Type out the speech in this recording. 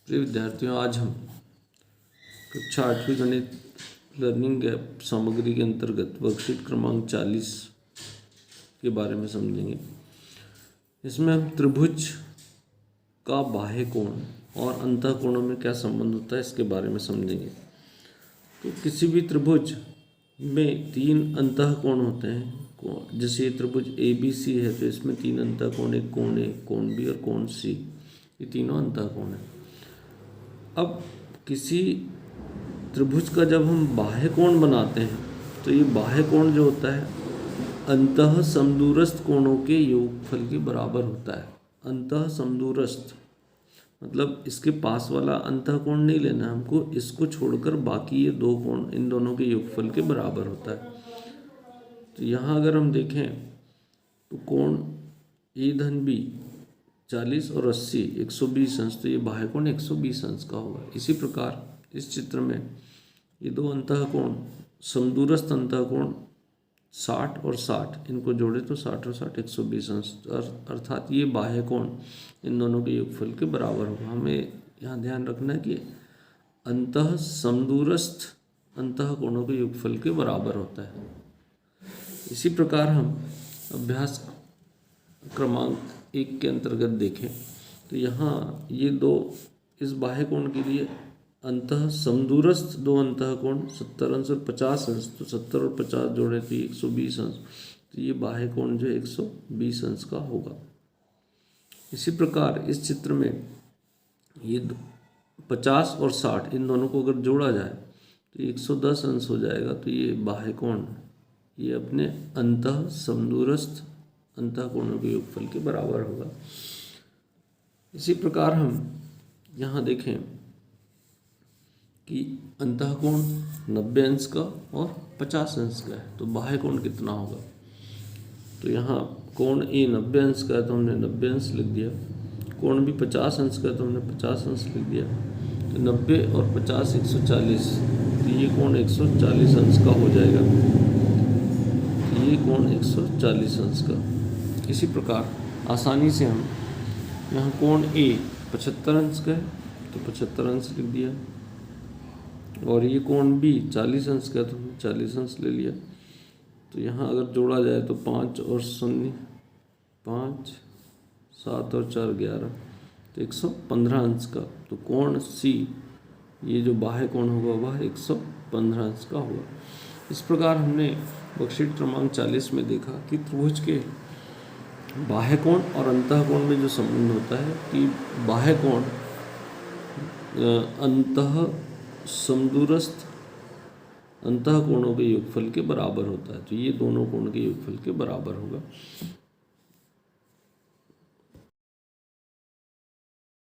प्रिय विद्यार्थियों, आज हम कक्षा 8वीं गणित लर्निंग ऐप सामग्री के अंतर्गत वर्कशीट क्रमांक 40 के बारे में समझेंगे। इसमें हम त्रिभुज का बाह्य कोण और अंतः कोणों में क्या संबंध होता है इसके बारे में समझेंगे। तो किसी भी त्रिभुज में 3 अंतः कोण होते हैं। जैसे ये त्रिभुज ABC है तो इसमें 3 अंतः कोण, एक कोण A, कोण B और कोण C, ये तीनों अंतः कोण हैं। अब किसी त्रिभुज का जब हम बाह्य कोण बनाते हैं तो ये बाह्य कोण जो होता है अंतः समदूरस्थ कोणों के योगफल के बराबर होता है। अंतः समदूरस्थ मतलब इसके पास वाला अंतः कोण नहीं लेना है हमको, इसको छोड़कर बाकी ये 2 कोण इन दोनों के योगफल के बराबर होता है। तो यहाँ अगर हम देखें तो कोण A-B 40 और 80 120 अंश, तो ये बाह्य कोण 120 अंश का होगा। इसी प्रकार इस चित्र में ये 2 अंतः कोण समदूरस्थ अंतः कोण 60 और 60, इनको जोड़े तो 60 और 60 120 अंश, अर्थात ये बाह्य कोण इन दोनों के योगफल के बराबर होगा। हमें यहाँ ध्यान रखना है कि अंतः समदूरस्थ अंतः कोणों के योगफल के बराबर होता है। इसी प्रकार हम अभ्यास क्रमांक 1 के अंतर्गत देखें तो यहाँ ये 2 इस बाह्य कोण के लिए अंतः समदूरस्थ 2 अंतः कोण 70 अंश और 50 अंश, तो 70 और 50 जोड़े तो 120 अंश, तो ये बाह्य कोण जो 120 अंश का होगा। इसी प्रकार इस चित्र में ये 50 और 60 इन दोनों को अगर जोड़ा जाए तो 110 अंश हो जाएगा। तो ये बाह्य कोण ये अपने अंतः समदूरस्थ अंतः कोणों के योगफल के बराबर होगा। इसी प्रकार हम यहाँ देखें कि अंतः कोण 90 अंश का और 50 अंश का है, तो बाह्य कोण कितना होगा। तो यहाँ कोण A 90 अंश का है तो हमने 90 अंश लिख दिया, कोण B 50 अंश का है तो हमने 50 अंश लिख दिया। तो 90 और 50 140, तो ये कोण 140 अंश का हो जाएगा। ये कोण 140 अंश का। इसी प्रकार आसानी से हम यहाँ कोण A 75 अंश का है तो 75 अंश लिख दिया, और ये कोण B 40 अंश का है तो हमने 40 अंश ले लिया। तो यहाँ अगर जोड़ा जाए तो 5 और 0 5, 7 और 4 11, तो 115 अंश का। तो कोण C ये जो बाह्य कोण होगा वह 115 अंश का होगा। इस प्रकार हमने वर्कशीट क्रमांक 40 में देखा कि त्रिभुज के बाह्य कोण और अंतः कोण में जो संबंध होता है कि बाह्य कोण अंतः समदूरस्थ अंतः कोणों के योगफल के बराबर होता है, तो ये दोनों कोण के योगफल के बराबर होगा।